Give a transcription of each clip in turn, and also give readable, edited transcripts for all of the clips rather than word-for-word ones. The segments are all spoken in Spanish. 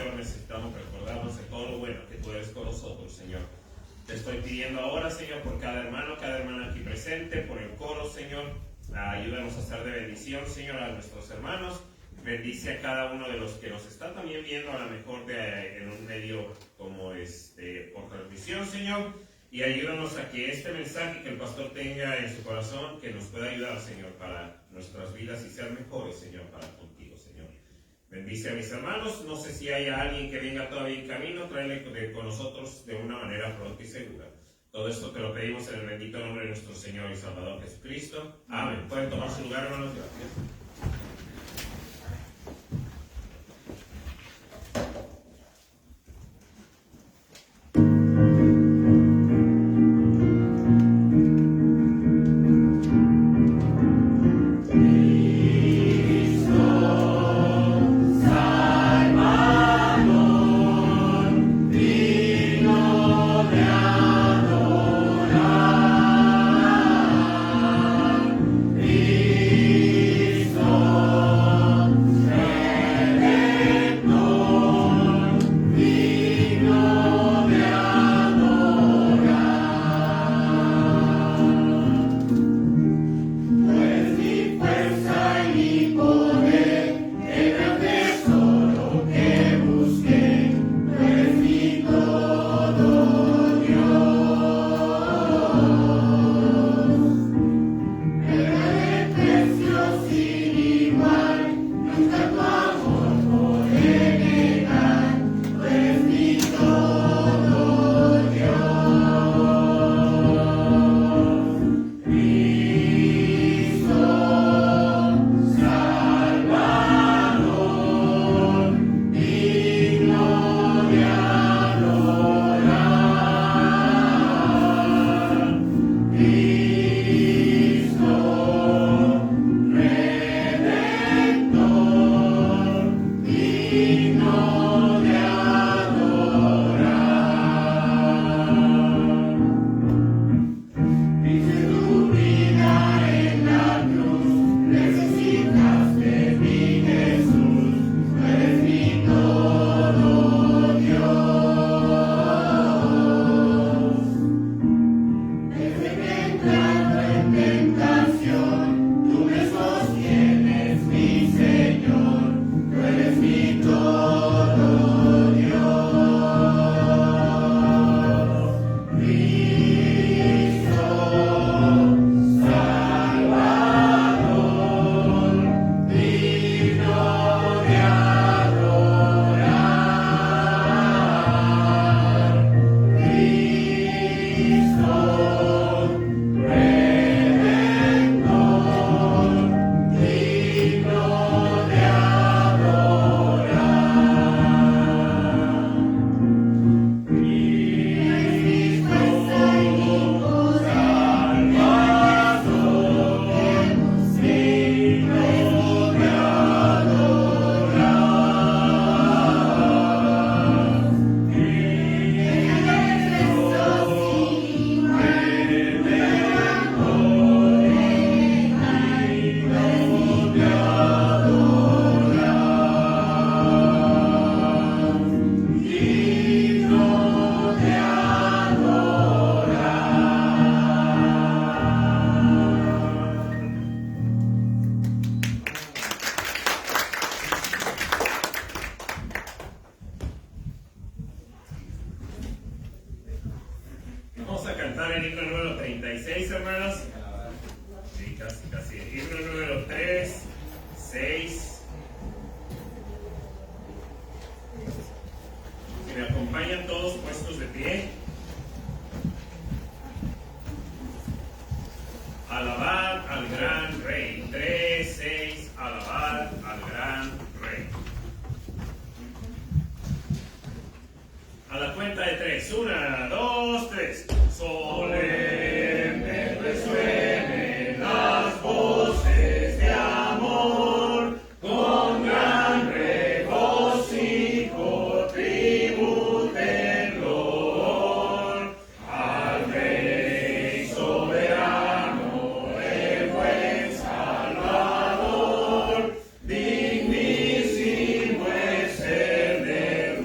Señor, necesitamos recordarnos de todo lo bueno que tú eres con nosotros, Señor. Te estoy pidiendo ahora, Señor, por cada hermana aquí presente, por el coro, Señor. Ayúdanos a ser de bendición, Señor, a nuestros hermanos. Bendice a cada uno de los que nos está también viendo, a lo mejor en un medio como por transmisión, Señor. Y ayúdanos a que este mensaje que el pastor tenga en su corazón, que nos pueda ayudar, Señor, para nuestras vidas y ser mejores, Señor, para contigo, Señor. Bendice a mis hermanos. No sé si haya alguien que venga todavía en camino, tráele con nosotros de una manera pronta y segura. Todo esto te lo pedimos en el bendito nombre de nuestro Señor y Salvador Jesucristo. Amén. Pueden tomar su lugar, hermanos. Gracias. Dignísimo es el del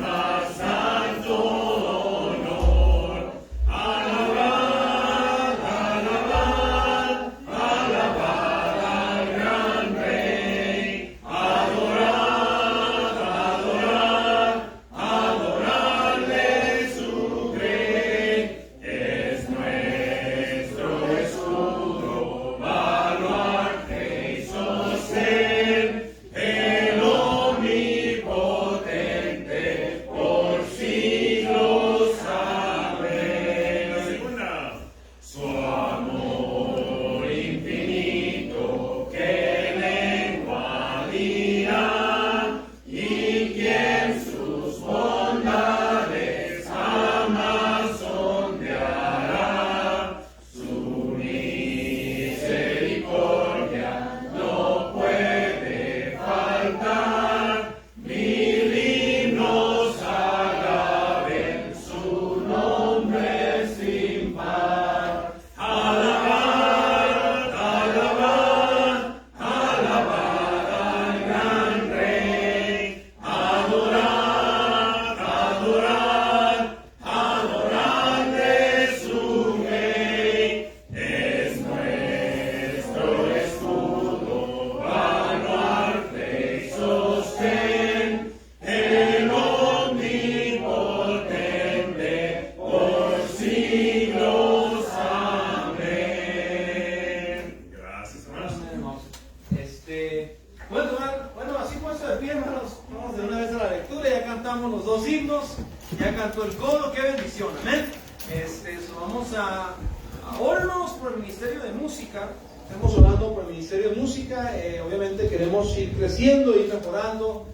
pasemos de una vez a la lectura. Ya cantamos los 2 himnos, ya cantó el coro, qué bendición, amén. Vamos a orarnos por el ministerio de música. Estamos orando por el ministerio de música. Obviamente queremos ir creciendo, ir mejorando.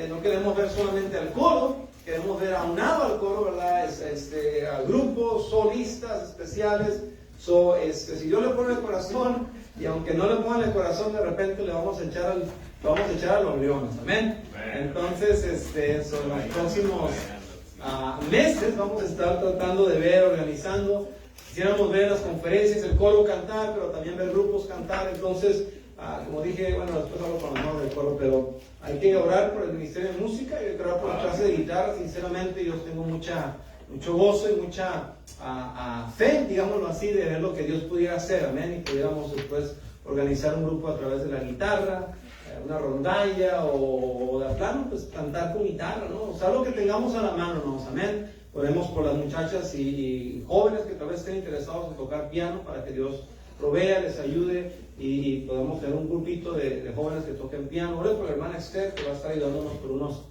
No queremos ver solamente al coro, queremos ver aunado al coro, ¿verdad? A grupos, solistas especiales. Si Dios le pone el corazón, y aunque no le pongan el corazón, de repente le vamos a echar a los leones, amén. Entonces, en los próximos meses vamos a estar tratando de ver, organizando. Quisiéramos ver las conferencias, el coro cantar, pero también ver grupos cantar. Entonces, como dije, bueno, después hablo con los hermanos del coro, pero hay que orar por el ministerio de música y orar por la clase de guitarra. Sinceramente, yo tengo mucho gozo y mucha fe, digámoslo así, de ver lo que Dios pudiera hacer, amén, y pudiéramos después organizar un grupo a través de la guitarra, una rondalla o de plano, pues cantar con guitarra, ¿no? O sea, lo que tengamos a la mano, ¿no? Amén. Oremos por las muchachas y jóvenes que tal vez estén interesados en tocar piano para que Dios provea, les ayude y podamos tener un grupito de jóvenes que toquen piano. Ore por la hermana Esther, que va a estar ayudándonos por los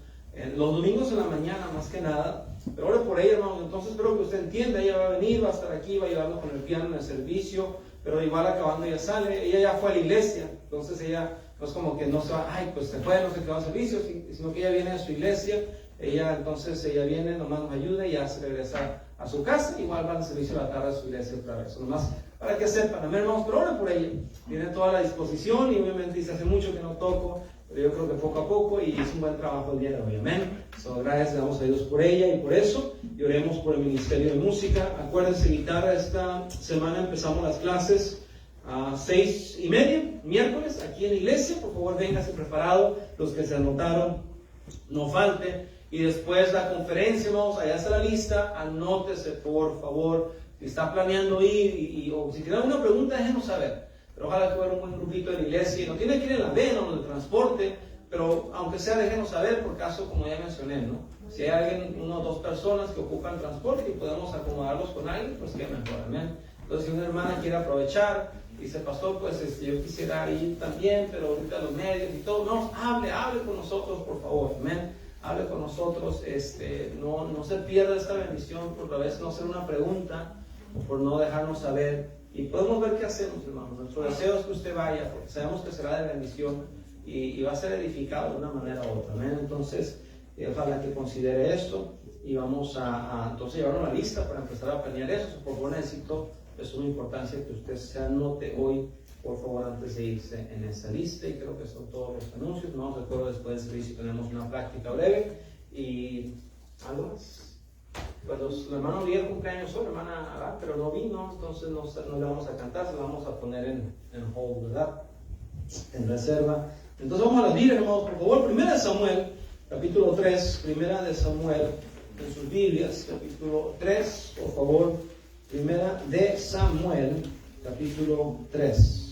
domingos en la mañana, más que nada. Pero ore por ella, hermanos. Entonces espero que usted entienda, ella va a venir, va a estar aquí, va a ayudarnos con el piano en el servicio, pero igual acabando ella sale. Ella ya fue a la iglesia, entonces ella no es como que no se va, pues se fue, no se quedó al servicio, sino que ella viene a su iglesia. Entonces ella viene, nomás nos ayuda y ya se regresa a su casa. Igual va al servicio de la tarde a su iglesia otra vez. Nomás para que sepan, amén, hermanos, pero oren por ella. Tiene toda la disposición y obviamente dice, hace mucho que no toco, pero yo creo que poco a poco y hizo un buen trabajo el día de hoy, amén. Gracias, le damos a Dios por ella y por eso, y oremos por el ministerio de música. Acuérdense, guitarra, esta semana empezamos las clases a 6:30, miércoles, aquí en la iglesia. Por favor, véngase preparado, los que se anotaron, no falte. Y después la conferencia, vamos, allá está la lista, anótese por favor, si está planeando ir, o si tiene alguna pregunta, déjenos saber. Pero ojalá que hubiera un buen grupito de la iglesia, y no tiene que ir en la vena o en el transporte, pero aunque sea, déjenos saber, por caso, como ya mencioné, ¿no? Si hay alguien, 1 o 2 personas que ocupan transporte y podemos acomodarlos con alguien, pues qué mejor, amén. Entonces, si una hermana quiere aprovechar, dice, pastor, pues yo quisiera ir también, pero ahorita los medios y todo, no, hable con nosotros, por favor, amén. Hable con nosotros, no se pierda esta bendición por a veces no hacer una pregunta o por no dejarnos saber, y podemos ver qué hacemos, hermanos. Nuestro deseo es que usted vaya, porque sabemos que será de bendición y va a ser edificado de una manera u otra, amén. Entonces, ojalá que considere esto y vamos entonces llevarnos la lista para empezar a planear eso. Por favor, necesito, es una importancia que usted se anote hoy, por favor, antes de irse en esa lista. Y creo que son todos los anuncios. Nos recuerdo después del servicio tenemos una práctica breve y algo más. Pues el hermano Miguel cumpleaños hoy, la hermana Ará, pero no vino, entonces no le vamos a cantar, se la vamos a poner en hold, ¿verdad? En reserva. Entonces vamos a las Biblias, hermanos, por favor. Primera de Samuel, capítulo 3. Primera de Samuel, en sus Biblias, capítulo 3, por favor. Primera de Samuel, capítulo 3.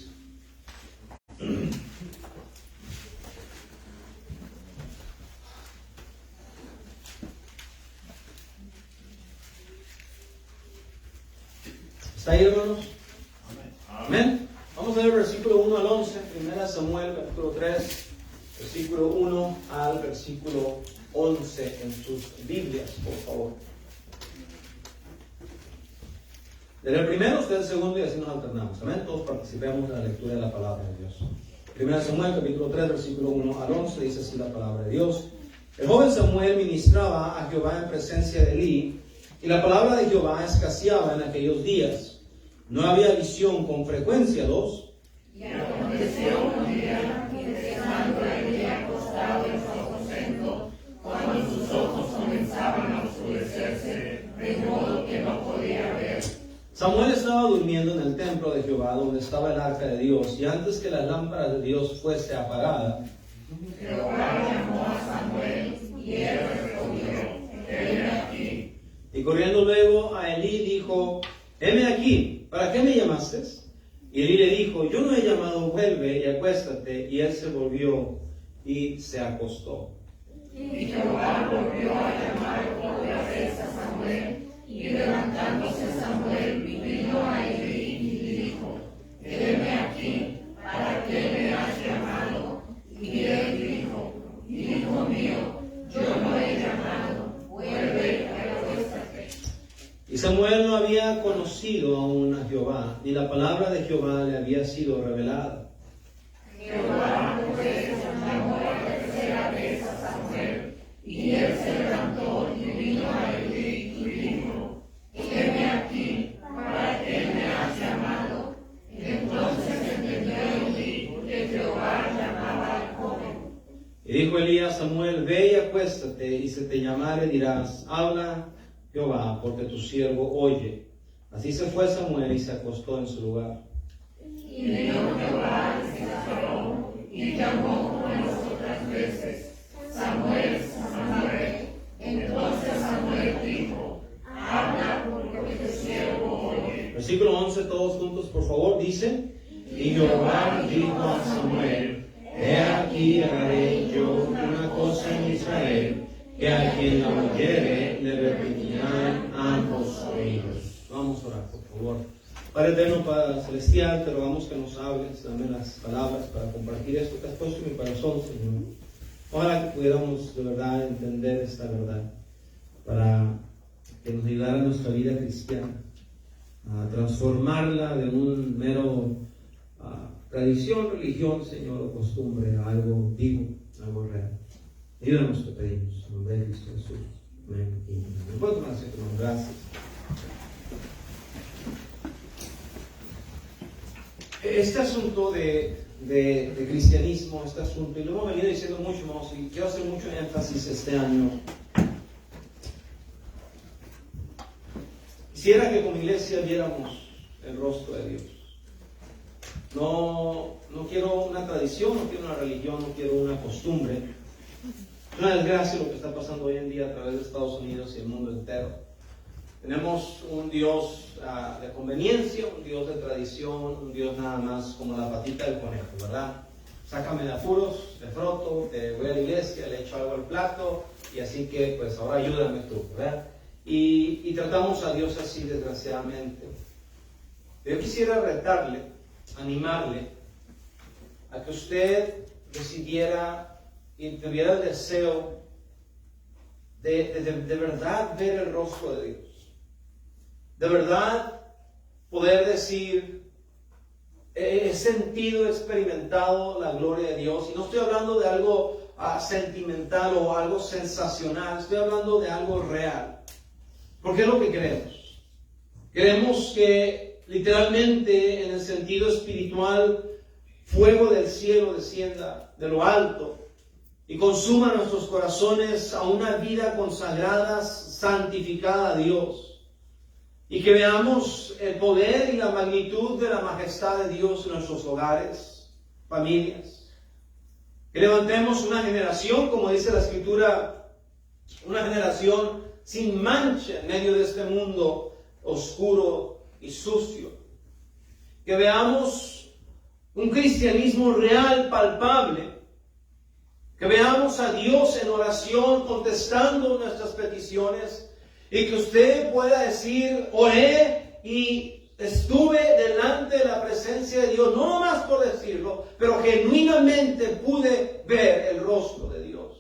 ¿Está ahí, hermanos? Amén. Vamos a ver el versículo 1 al 11. Primera Samuel, capítulo 3, versículo 1 al versículo 11 en sus Biblias, por favor. Del el primero, usted el segundo, y así nos alternamos. Amén. Todos participemos en la lectura de la palabra de Dios. Primera Samuel, capítulo 3, versículo 1 al 11, dice así la palabra de Dios. El joven Samuel ministraba a Jehová en presencia de Elí, y la palabra de Jehová escaseaba en aquellos días. No había visión con frecuencia. 2. Y aconteció un día que estando Elí acostado en su aposento, cuando sus ojos comenzaban a oscurecerse, de modo que no podía ver. Samuel estaba durmiendo en el templo de Jehová, donde estaba el arca de Dios, y antes que la lámpara de Dios fuese apagada, Jehová llamó a Samuel, y él respondió, heme aquí. Y corriendo luego a Elí dijo, heme aquí, ¿para qué me llamaste? Y Elí le dijo, yo no he llamado, vuelve y acuéstate. Y él se volvió y se acostó. Y Jehová volvió a llamar otra vez a Samuel, y levantándose Samuel vino a Elí y dijo, heme aquí, ¿para qué me has llamado? Y él dijo, hijo mío, había conocido aún a Jehová, ni la palabra de Jehová le había sido revelada. Jehová pues llamó la tercera vez a Samuel, y él se levantó y vino a Elí y dijo: heme aquí, ¿para qué me has llamado? Entonces entendió Elí que Jehová llamaba al joven. Y dijo Elí a Samuel: ve y acuéstate, y se te llamare dirás: habla Jehová, porque tu siervo oye. Así se fue Samuel y se acostó en su lugar. Y vino Jehová desde Sarón, y llamó como en las otras veces: Samuel, Samuel. Entonces Samuel dijo: habla, porque tu siervo oye. Versículo 11, todos juntos, por favor, dice: y Jehová dijo a Samuel: he aquí haré yo una cosa en Israel, que a quien la oyere le repetirán ambos oídos. Vamos a orar, por favor. Padre eterno, Padre celestial, te rogamos que nos hables, dame las palabras para compartir esto que has puesto en mi corazón, Señor. Ojalá que pudiéramos de verdad entender esta verdad, para que nos ayudara en nuestra vida cristiana, a transformarla de un mero tradición, religión, Señor, o costumbre, a algo vivo, algo real. Ayúdanos, te pedimos, en nombre de Cristo Jesús. Amén. Y amén. ¿Puedo tomar asiento? Gracias. Este asunto de cristianismo, este asunto, y lo hemos venido diciendo mucho, hermanos, y quiero hacer mucho énfasis este año. Quisiera que como iglesia viéramos el rostro de Dios. No quiero una tradición, no quiero una religión, no quiero una costumbre. Es una desgracia lo que está pasando hoy en día a través de Estados Unidos y el mundo entero. Tenemos un Dios de conveniencia, un Dios de tradición, un Dios nada más como la patita del conejo, ¿verdad? Sácame de apuros, te froto, te voy a la iglesia, le echo algo al plato, y así que pues ahora ayúdame tú, ¿verdad? Y tratamos a Dios así, desgraciadamente. Yo quisiera retarle, animarle a que usted decidiera y tuviera el deseo de verdad ver el rostro de Dios. De verdad poder decir: he sentido, he experimentado la gloria de Dios. Y no estoy hablando de algo sentimental o algo sensacional, estoy hablando de algo real. Porque es lo que queremos. Queremos que literalmente, en el sentido espiritual, fuego del cielo descienda de lo alto y consuma nuestros corazones a una vida consagrada, santificada a Dios. Y que veamos el poder y la magnitud de la majestad de Dios en nuestros hogares, familias. Que levantemos una generación, como dice la Escritura, una generación sin mancha en medio de este mundo oscuro y sucio. Que veamos un cristianismo real, palpable. Que veamos a Dios en oración, contestando nuestras peticiones. Y que usted pueda decir: oré y estuve delante de la presencia de Dios, no nomás por decirlo, pero genuinamente pude ver el rostro de Dios.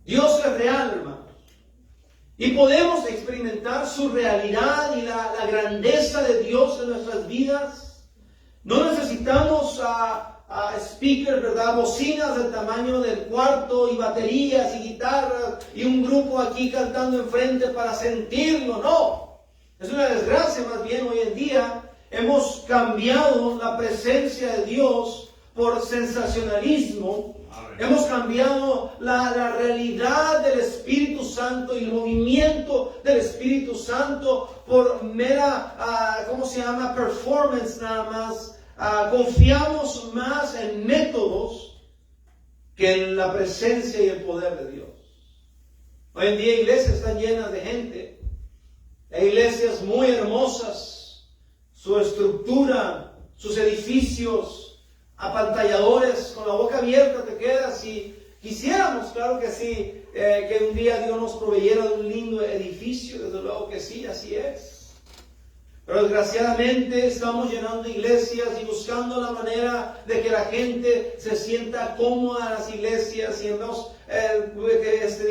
Dios es real, hermanos. Y podemos experimentar su realidad y la grandeza de Dios en nuestras vidas. No necesitamos speakers, ¿verdad? Bocinas del tamaño del cuarto y baterías y guitarras y un grupo aquí cantando enfrente para sentirlo, no. Es una desgracia más bien hoy en día. Hemos cambiado la presencia de Dios por sensacionalismo. Hemos cambiado la realidad del Espíritu Santo y el movimiento del Espíritu Santo por mera, performance nada más. Confiamos más en métodos que en la presencia y el poder de Dios. Hoy en día iglesias están llenas de gente. Hay iglesias muy hermosas, su estructura, sus edificios, apantalladores, con la boca abierta te quedas y quisiéramos, claro que sí, que un día Dios nos proveyera de un lindo edificio, desde luego que sí, así es. Pero desgraciadamente estamos llenando iglesias y buscando la manera de que la gente se sienta cómoda en las iglesias y en los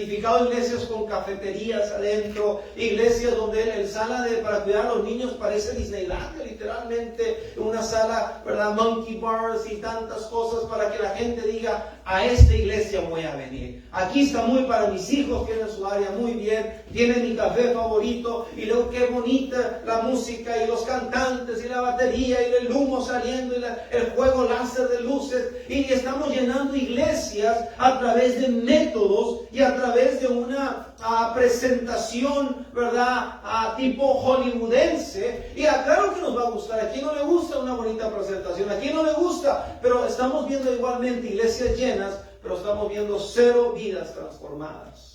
identificado iglesias con cafeterías adentro, iglesias donde el sala para cuidar a los niños parece Disneylandia, literalmente una sala, ¿verdad? Monkey bars y tantas cosas para que la gente diga, a esta iglesia voy a venir. Aquí está muy para mis hijos, tienen su área muy bien, tienen mi café favorito, y luego qué bonita la música y los cantantes y la batería y el humo saliendo y el juego láser de luces, y estamos llenando iglesias a través de métodos y a través de una presentación, ¿verdad? Tipo hollywoodense. Y claro que nos va a gustar. ¿A quién no le gusta una bonita presentación? ¿A quién no le gusta? Pero estamos viendo igualmente iglesias llenas, pero estamos viendo 0 vidas transformadas.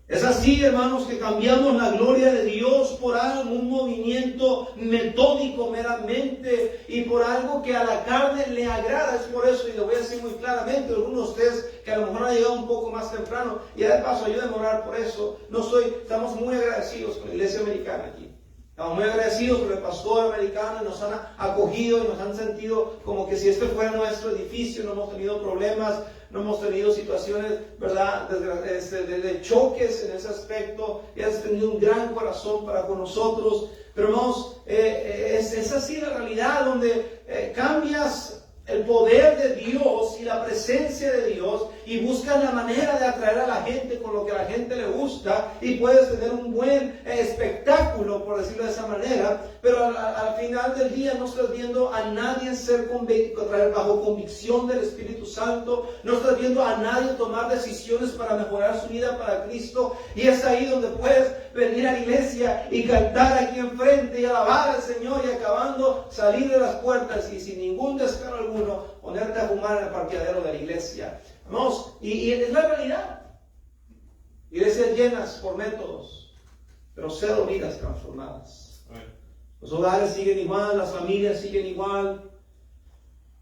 Es así, hermanos, que cambiamos la gloria de Dios por un movimiento metódico meramente y por algo que a la carne le agrada. Es por eso, y lo voy a decir muy claramente, algunos de ustedes que a lo mejor han llegado un poco más temprano, y de paso ayúdenme a orar por eso. Estamos muy agradecidos con la iglesia americana aquí. Estamos muy agradecidos con el pastor americano, y nos han acogido y nos han sentido como que si este fuera nuestro edificio. No hemos tenido problemas, no hemos tenido situaciones, ¿verdad?, de choques en ese aspecto. Y has tenido un gran corazón para con nosotros. Pero vamos, es así la realidad, donde cambias el poder de Dios y la presencia de Dios y buscas la manera de atraer a la gente con lo que a la gente le gusta, y puedes tener un buen espectáculo, por decirlo de esa manera, pero al final del día no estás viendo a nadie traer bajo convicción del Espíritu Santo, no estás viendo a nadie tomar decisiones para mejorar su vida para Cristo. Y es ahí donde puedes venir a la iglesia y cantar aquí enfrente y alabar al Señor, y acabando salir de las puertas y sin ningún descaro alguno ponerte a fumar en el parqueadero de la iglesia. Vamos, y es la realidad. Iglesias llenas por métodos, pero 0 vidas transformadas. Los hogares siguen igual, las familias siguen igual,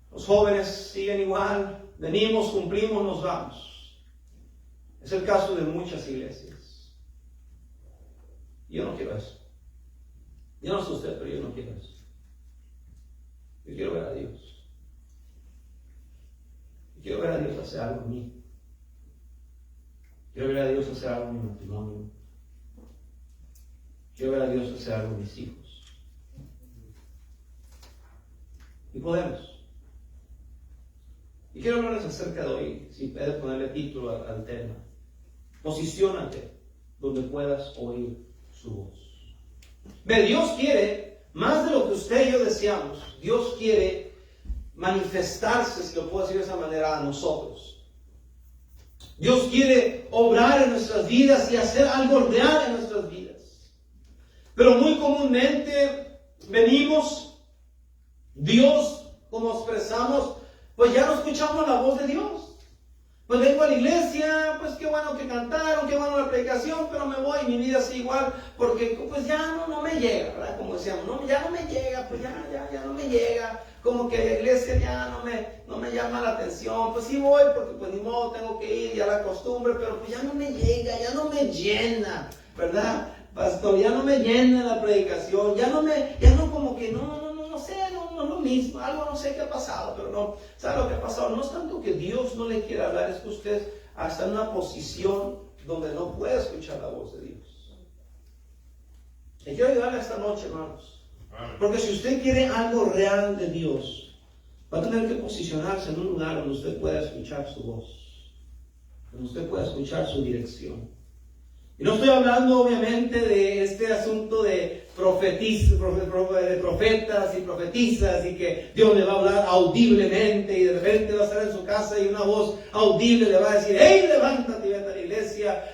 los jóvenes siguen igual. Venimos, cumplimos, nos vamos. Es el caso de muchas iglesias. Yo no quiero eso. Yo no sé usted, pero yo no quiero eso. Yo quiero ver a Dios. Quiero ver a Dios hacer algo en mí. Quiero ver a Dios hacer algo en mi matrimonio. Quiero ver a Dios hacer algo en mis hijos. Y podemos. Y quiero hablarles acerca de hoy, si puedes ponerle título al tema. Posiciónate donde puedas oír su voz. Ve, Dios quiere, más de lo que usted y yo deseamos, Dios quiere manifestarse, si lo puedo decir de esa manera, a nosotros. Dios quiere obrar en nuestras vidas y hacer algo real en nuestras vidas. Pero muy comúnmente venimos, Dios, como expresamos, pues ya no escuchamos la voz de Dios. Pues vengo a la iglesia, pues qué bueno que cantaron, qué bueno la predicación, pero me voy y mi vida sigue igual, porque pues ya no me llega, ¿verdad? Como decíamos, ya no me llega, pues ya no me llega. Como que la iglesia ya no me llama la atención. Pues sí voy porque pues ni modo, tengo que ir, ya la costumbre, pero pues ya no me llega, ya no me llena, ¿verdad? Pastor, ya no me llena la predicación, ya no como que no sé, no es lo mismo, algo no sé qué ha pasado, pero no, ¿sabe lo que ha pasado? No es tanto que Dios no le quiera hablar, es que usted está en una posición donde no puede escuchar la voz de Dios. Y quiero ayudarle esta noche, hermanos. Porque si usted quiere algo real de Dios, va a tener que posicionarse en un lugar donde usted pueda escuchar su voz, donde usted pueda escuchar su dirección. Y no estoy hablando obviamente de este asunto de profetas y profetizas y que Dios le va a hablar audiblemente y de repente va a estar en su casa y una voz audible le va a decir: ¡hey, levántate y vete a la iglesia!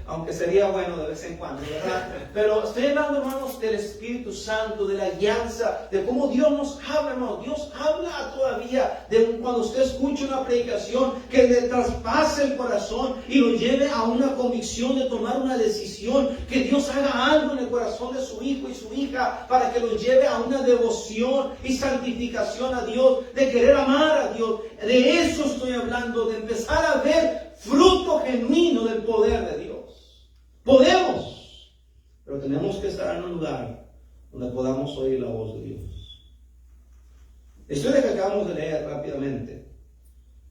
Aunque sería bueno de vez en cuando, ¿verdad? Pero estoy hablando, hermanos, del Espíritu Santo, de la guianza, de cómo Dios nos habla, hermanos. Dios habla todavía de cuando usted escucha una predicación que le traspase el corazón y lo lleve a una convicción de tomar una decisión, que Dios haga algo en el corazón de su hijo y su hija para que lo lleve a una devoción y santificación a Dios, de querer amar a Dios. De eso estoy hablando, de empezar a ver fruto genuino del poder de Dios. Podemos, pero tenemos que estar en un lugar donde podamos oír la voz de Dios. La historia que acabamos de leer rápidamente,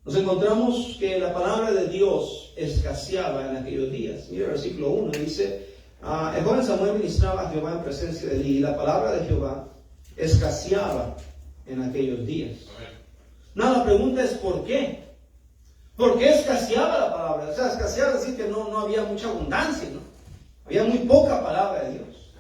nos encontramos que la palabra de Dios escaseaba en aquellos días. Mira el versículo 1, dice, el joven Samuel ministraba a Jehová en presencia de Elí, y la palabra de Jehová escaseaba en aquellos días. No, la pregunta es ¿por qué? ¿Por qué escaseaba la palabra? O sea, escaseaba es decir que no había mucha abundancia, ¿no? Había muy poca palabra de Dios.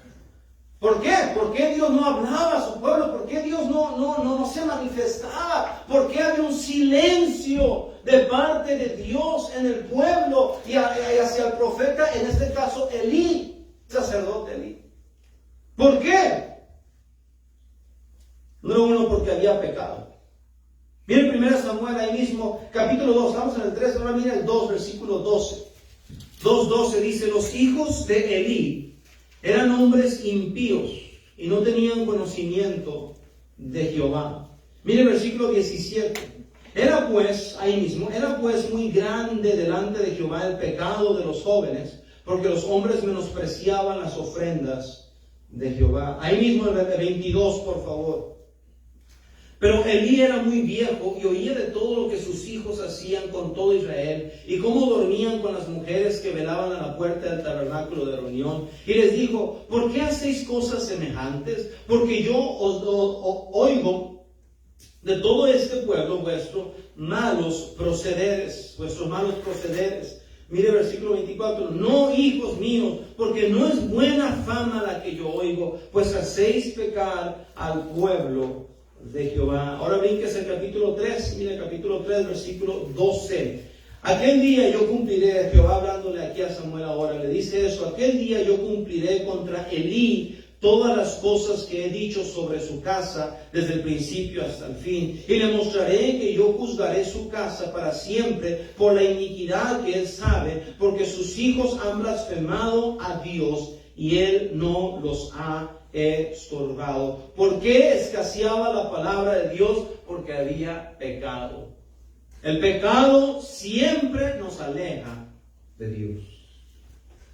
¿Por qué? ¿Por qué Dios no hablaba a su pueblo? ¿Por qué Dios no se manifestaba? ¿Por qué había un silencio de parte de Dios en el pueblo y hacia el profeta, en este caso Elí, sacerdote Elí? ¿Por qué? Número 1, porque había pecado. Miren 1 Samuel ahí mismo, capítulo 2, estamos en el 3, ahora miren el 2, versículo 12. 2:12 dice, los hijos de Elí eran hombres impíos y no tenían conocimiento de Jehová. Mire el versículo 17. Era pues muy grande delante de Jehová el pecado de los jóvenes, porque los hombres menospreciaban las ofrendas de Jehová. Ahí mismo el 22, por favor. Pero Elí era muy viejo y oía de todo lo que sus hijos hacían con todo Israel y cómo dormían con las mujeres que velaban a la puerta del tabernáculo de reunión. Y les dijo, ¿por qué hacéis cosas semejantes? Porque yo os oigo de todo este pueblo vuestros malos procederes. Mire versículo 24. No, hijos míos, porque no es buena fama la que yo oigo, pues hacéis pecar al pueblo de Jehová. Ahora brinques el capítulo 3, mire el capítulo 3, versículo 12. Aquel día yo cumpliré, Jehová hablándole aquí a Samuel ahora, le dice eso, aquel día yo cumpliré contra Elí todas las cosas que he dicho sobre su casa desde el principio hasta el fin, y le mostraré que yo juzgaré su casa para siempre por la iniquidad que él sabe, porque sus hijos han blasfemado a Dios y él no los ha estorbado. ¿Por qué escaseaba la palabra de Dios? Porque había pecado. El pecado siempre nos aleja de Dios.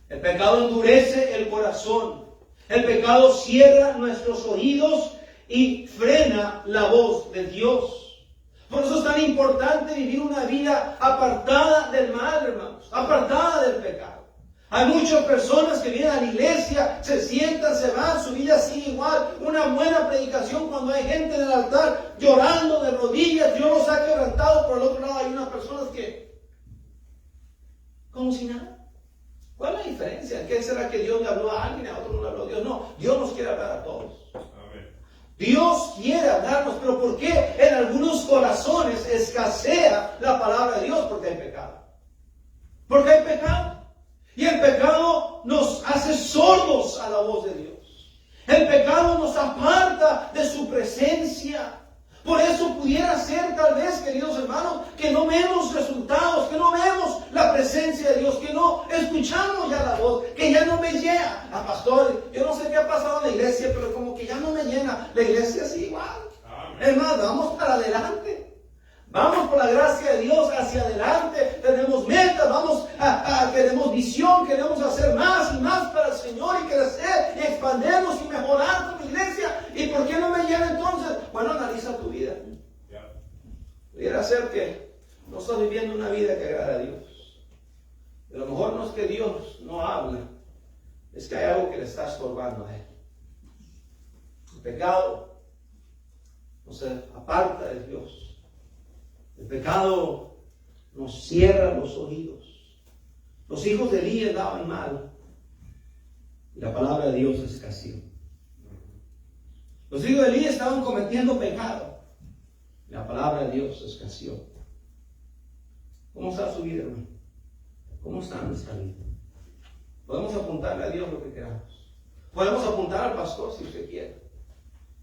El pecado endurece el corazón. El pecado cierra nuestros oídos y frena la voz de Dios. Por eso es tan importante vivir una vida apartada del mal, hermanos, apartada del pecado. Hay muchas personas que vienen a la iglesia, se sientan, se van, su vida sigue igual. Una buena predicación cuando hay gente en el altar llorando de rodillas, Dios los ha quebrantado. Por el otro lado hay unas personas que, como si nada. ¿Cuál es la diferencia? ¿Qué será que Dios le habló a alguien, a otro no le habló a Dios? No, Dios nos quiere hablar a todos. Amén. Dios quiere hablarnos, pero ¿por qué en algunos corazones escasea la palabra de Dios? Porque hay pecado. Porque hay pecado. Y el pecado nos hace sordos a la voz de Dios. El pecado nos aparta de su presencia. Por eso pudiera ser tal vez, queridos hermanos, que no vemos resultados, que no vemos la presencia de Dios, que no escuchamos ya la voz, que ya no me llena. Pastor, yo no sé qué ha pasado en la iglesia, pero como que ya no me llena. La iglesia sigue igual. Es más, vamos para adelante. Vamos por la gracia de Dios hacia adelante. Tenemos metas, queremos visión, queremos hacer más y más para el Señor y crecer y expandirnos y mejorar como iglesia. ¿Y por qué no me llena entonces? Bueno, analiza tu vida. Pudiera ser que no estás viviendo una vida que agrada a Dios. A lo mejor no es que Dios no habla, es que hay algo que le está estorbando a Él. El pecado nos aparta de Dios. El pecado nos cierra los oídos. Los hijos de Elí andaban mal y la palabra de Dios escaseó. Los hijos de Elí estaban cometiendo pecado. La palabra de Dios escaseó. ¿Cómo está su vida, hermano? ¿Cómo está nuestra vida? Podemos apuntarle a Dios lo que queramos. Podemos apuntar al pastor si usted quiere.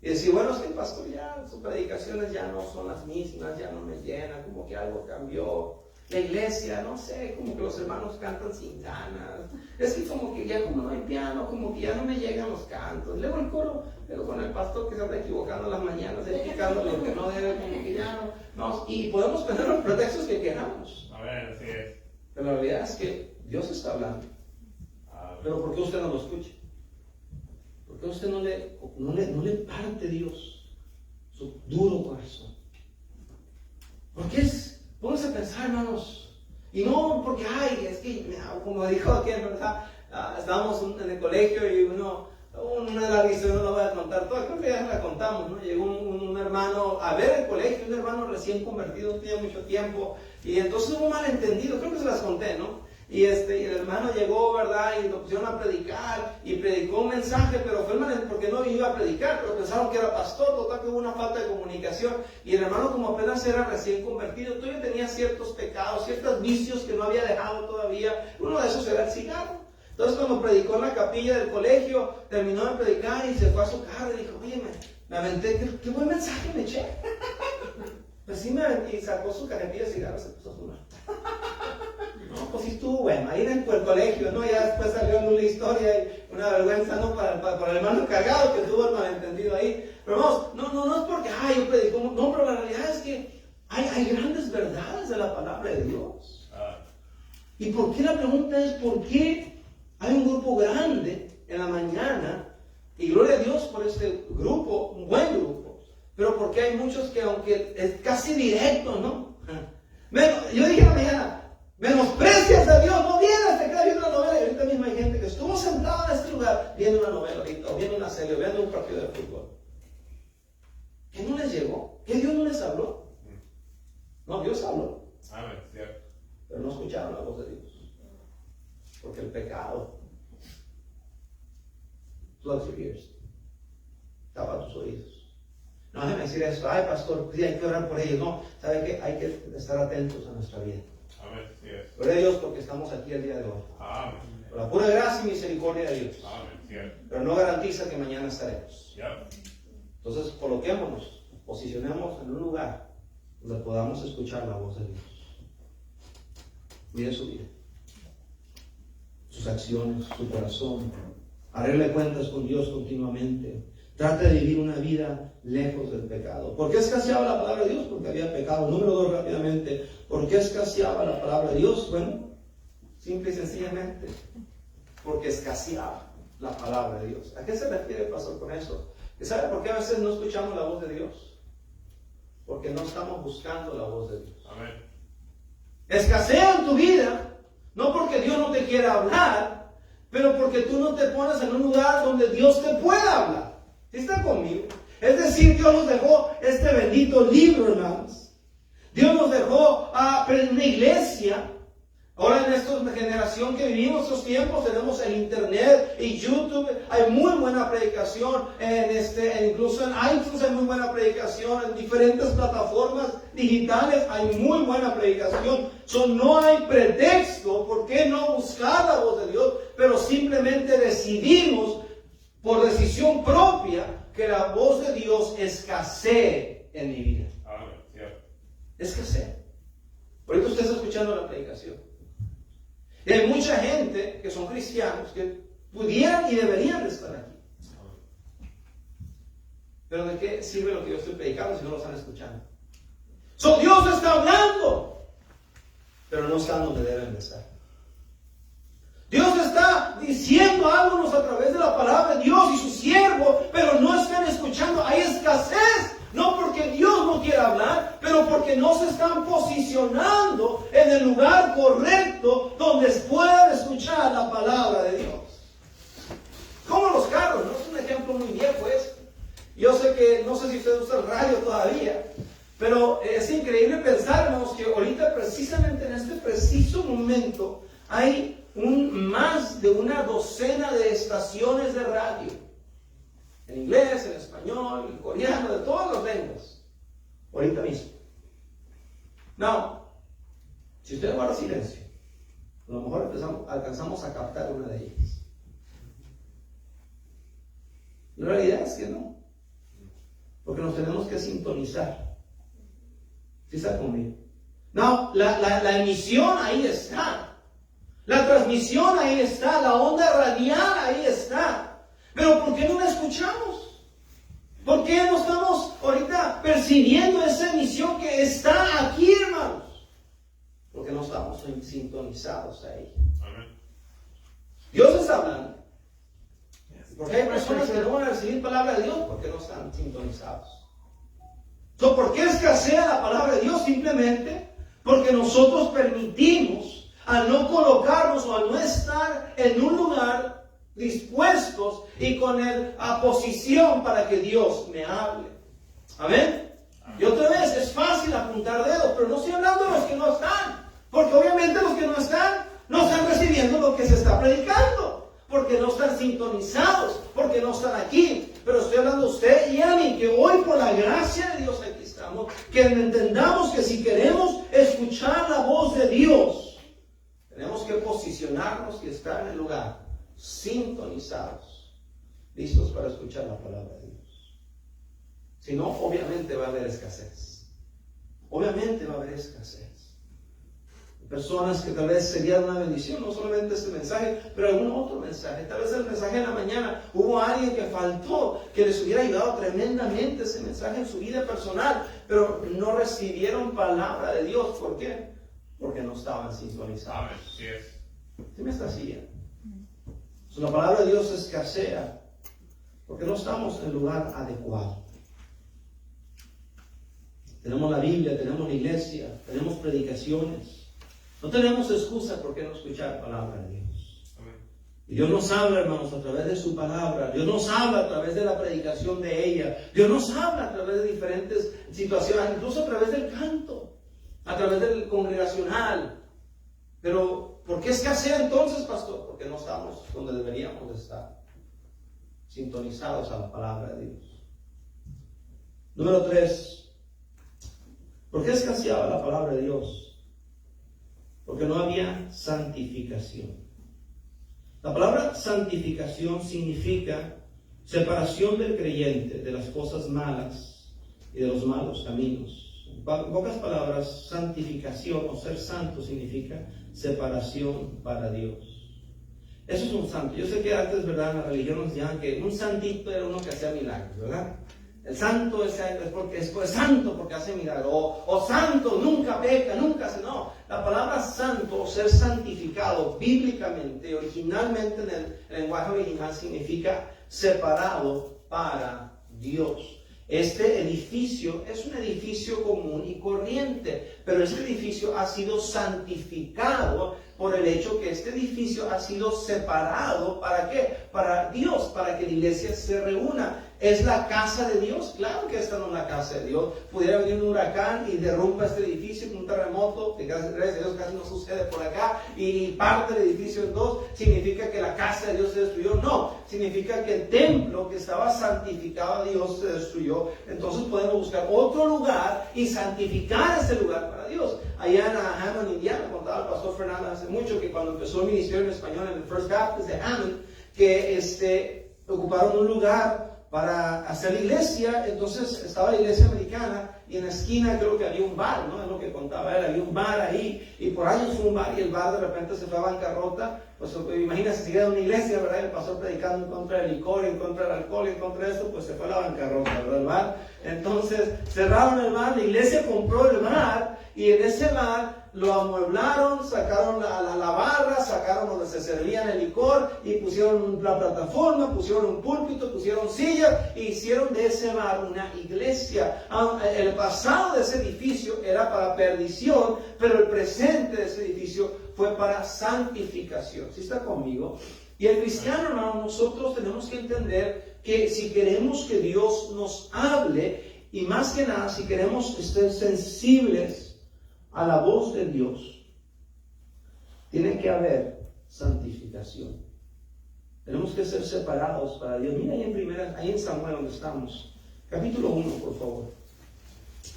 Y decir, bueno, es que el pastor ya, sus predicaciones ya no son las mismas, ya no me llenan, como que algo cambió. La iglesia, no sé, como que los hermanos cantan sin ganas. Es que como que ya como no hay piano, como que ya no me llegan los cantos. Luego el coro, pero con el pastor que se anda equivocando las mañanas, explicando lo que no debe, como que ya no. Y podemos poner los pretextos que queramos. A ver, así es. Pero la realidad es que Dios está hablando. Pero ¿por qué usted no lo escucha? ¿Por qué usted no le parte Dios su duro corazón? Porque pónganse a pensar, hermanos, Y no porque, ay, es que, como dijo aquel, ¿verdad? Estábamos en el colegio y una larga historia, no la voy a contar toda, creo que ya la contamos, ¿no? Llegó un hermano a ver el colegio, un hermano recién convertido, no tenía mucho tiempo, y entonces hubo un malentendido, creo que se las conté, ¿no? Y el hermano llegó, ¿verdad? Y lo pusieron a predicar, y predicó un mensaje, pero fue porque no iba a predicar, pero pensaron que era pastor, total que hubo una falta de comunicación, y el hermano como apenas era recién convertido, todavía tenía ciertos pecados, ciertos vicios que no había dejado todavía, uno de esos era el cigarro. Entonces cuando predicó en la capilla del colegio, terminó de predicar y se fue a su carro y dijo, oye, me aventé, qué buen mensaje me eché. Pues sí me aventé, y sacó su cajetilla de cigarros y se puso a fumar. No, pues sí estuvo bueno, ahí dentro del colegio, ¿no? Ya después salió en una historia y una vergüenza, ¿no? Para el hermano encargado que tuvo el malentendido ahí. Pero vamos, no es porque, yo predico, no, pero la realidad es que hay grandes verdades de la palabra de Dios. ¿Y por qué? La pregunta es, ¿por qué hay un grupo grande en la mañana? Y gloria a Dios por este grupo, un buen grupo. Pero porque hay muchos que, aunque es casi directo, ¿no? Yo dije en la mañana, menosprecias a Dios, no vienes, te quedas viendo una novela. Y ahorita mismo hay gente que estuvo sentada en este lugar viendo una novela ahorita, o viendo una serie, o viendo un partido de fútbol. ¿Qué no les llegó? ¿Qué Dios no les habló? No, Dios habló. Amén, cierto. Pero no escucharon la voz de Dios. Porque el pecado plugs your ears, tapa tus oídos. No déjame decir esto, ay pastor, sí, hay que orar por ellos. No, ¿sabe qué? Hay que estar atentos a nuestra vida. Amén, cierto. Gloria a Dios porque estamos aquí el día de hoy. Amén. Por la pura gracia y misericordia de Dios. Amén, cierto. Pero no garantiza que mañana estaremos. Yep. Entonces coloquémonos, posicionemos en un lugar donde podamos escuchar la voz de Dios. Mire su vida, sus acciones, su corazón. Arregle cuentas con Dios continuamente. Trate de vivir una vida lejos del pecado. ¿Por qué escaseaba la palabra de Dios? Porque había pecado. Número 2, rápidamente. ¿Por qué escaseaba la palabra de Dios? Bueno, simple y sencillamente, porque escaseaba la palabra de Dios. ¿A qué se refiere el pastor con eso? ¿Sabe por qué a veces no escuchamos la voz de Dios? Porque no estamos buscando la voz de Dios. Amén. Escasea en tu vida, no porque Dios no te quiera hablar, pero porque tú no te pones en un lugar donde Dios te pueda hablar. ¿Sí está conmigo? Es decir, Dios nos dejó este bendito libro, hermanos. Dios nos dejó una iglesia. Ahora en esta generación que vivimos estos tiempos tenemos el internet y YouTube, hay muy buena predicación, incluso en iTunes hay muy buena predicación, en diferentes plataformas digitales hay muy buena predicación. No hay pretexto por qué no buscar la voz de Dios, pero simplemente decidimos por decisión propia que la voz de Dios escasee en mi vida. Escasea. Ahorita usted está escuchando la predicación. Y hay mucha gente que son cristianos que pudieran y deberían de estar aquí. Pero ¿de qué sirve lo que yo estoy predicando si no lo están escuchando? Dios está hablando, pero no están donde deben de estar. Dios está diciendo algo a través de la palabra de Dios y su siervo, pero no están escuchando. Hay escasez. No porque Dios no quiera hablar, pero porque no se están posicionando en el lugar correcto donde puedan escuchar la palabra de Dios. Como los carros, ¿no? Es un ejemplo muy viejo esto. Yo sé que, no sé si usted usa el radio todavía, pero es increíble pensarnos que ahorita precisamente en este preciso momento hay más de una docena de estaciones de radio. En inglés, en español, en coreano, de todas las lenguas. Ahorita mismo. No. Si usted guarda silencio, a lo mejor alcanzamos a captar una de ellas. La realidad es que no. Porque nos tenemos que sintonizar. ¿Sí está conmigo? No, la emisión ahí está. La transmisión ahí está. La onda radial ahí está. Pero ¿por qué no la escuchamos? ¿Por qué no estamos ahorita percibiendo esa emisión que está aquí, hermanos? Porque no estamos sintonizados a ella. Dios está hablando. Porque hay personas que no van a recibir palabra de Dios porque no están sintonizados. ¿Por qué escasea la palabra de Dios? Simplemente Porque nosotros permitimos, al no colocarnos o al no estar en un lugar dispuestos y con la posición para que Dios me hable. Amén. Y otra vez, es fácil apuntar dedos, pero no estoy hablando de los que no están. Porque obviamente los que no están recibiendo lo que se está predicando. Porque no están sintonizados, porque no están aquí. Pero estoy hablando a usted y a mí, que hoy por la gracia de Dios aquí estamos, que entendamos que si queremos escuchar la voz de Dios, tenemos que posicionarnos y estar en el lugar, sintonizados, listos para escuchar la palabra de Dios. Si no, obviamente va a haber escasez. Obviamente va a haber escasez. Personas que tal vez sería una bendición, no solamente este mensaje, pero algún otro mensaje. Tal vez el mensaje en la mañana hubo alguien que faltó, que les hubiera ayudado tremendamente ese mensaje en su vida personal, pero no recibieron palabra de Dios. ¿Por qué? Porque no estaban sintonizados. Así es. ¿Sí me está siguiendo? La palabra de Dios escasea porque no estamos en el lugar adecuado. Tenemos la Biblia, tenemos la iglesia, tenemos predicaciones. No tenemos excusa por qué no escuchar la palabra de Dios. Amén. Y Dios nos habla, hermanos, a través de su palabra. Dios nos habla a través de la predicación de ella. Dios nos habla a través de diferentes situaciones, incluso a través del canto, a través del congregacional. Pero, ¿por qué escasea entonces, pastor? Porque no estamos donde deberíamos de estar, sintonizados a la palabra de Dios. Número 3. ¿Por qué escaseaba la palabra de Dios? Porque no había santificación. La palabra santificación significa separación del creyente de las cosas malas y de los malos caminos. En pocas palabras, santificación o ser santo significa separación para Dios. Eso es un santo. Yo sé que antes, ¿verdad?, en la religión nos decían que un santito era uno que hacía milagros, ¿verdad? El santo es santo porque hace milagros. O santo, nunca peca, nunca hace. No, la palabra santo o ser santificado bíblicamente, originalmente en el lenguaje original, significa separado para Dios. Este edificio es un edificio común y corriente, pero este edificio ha sido santificado por el hecho que este edificio ha sido separado. ¿Para qué? Para Dios, para que la iglesia se reúna. ¿Es la casa de Dios? Claro que esta no es la casa de Dios. Pudiera venir un huracán y derrumba este edificio, un terremoto, que gracias a Dios casi no sucede por acá, y parte del edificio en dos. ¿Significa que la casa de Dios se destruyó? No. Significa que el templo que estaba santificado a Dios se destruyó. Entonces podemos buscar otro lugar y santificar ese lugar para Dios. Allá en Hammond, Indiana, contaba el pastor Fernando hace mucho que cuando empezó el ministerio en español en el First Baptist de Hammond, que ocuparon un lugar para hacer la iglesia. Entonces estaba la iglesia americana y en la esquina creo que había un bar, ¿no? Es lo que contaba él, había un bar ahí y por años fue un bar y el bar de repente se fue a bancarrota. Pues imagínense, si era una iglesia, ¿verdad? El pastor predicando en contra del licor, en contra del alcohol, en contra de esto, pues se fue a la bancarrota, ¿verdad? El bar. Entonces cerraron el bar, la iglesia compró el bar y en ese bar lo amueblaron, sacaron la barra, sacaron donde se servían el licor y pusieron la plataforma, pusieron un púlpito, pusieron sillas e hicieron de ese bar una iglesia. El pasado de ese edificio era para perdición, pero el presente de ese edificio fue para santificación. ¿Sí está conmigo? Y el cristiano, hermano, nosotros tenemos que entender que si queremos que Dios nos hable, y más que nada, si queremos estar sensibles a la voz de Dios, tiene que haber santificación. Tenemos que ser separados para Dios. Mira ahí en Samuel donde estamos. Capítulo 1, por favor.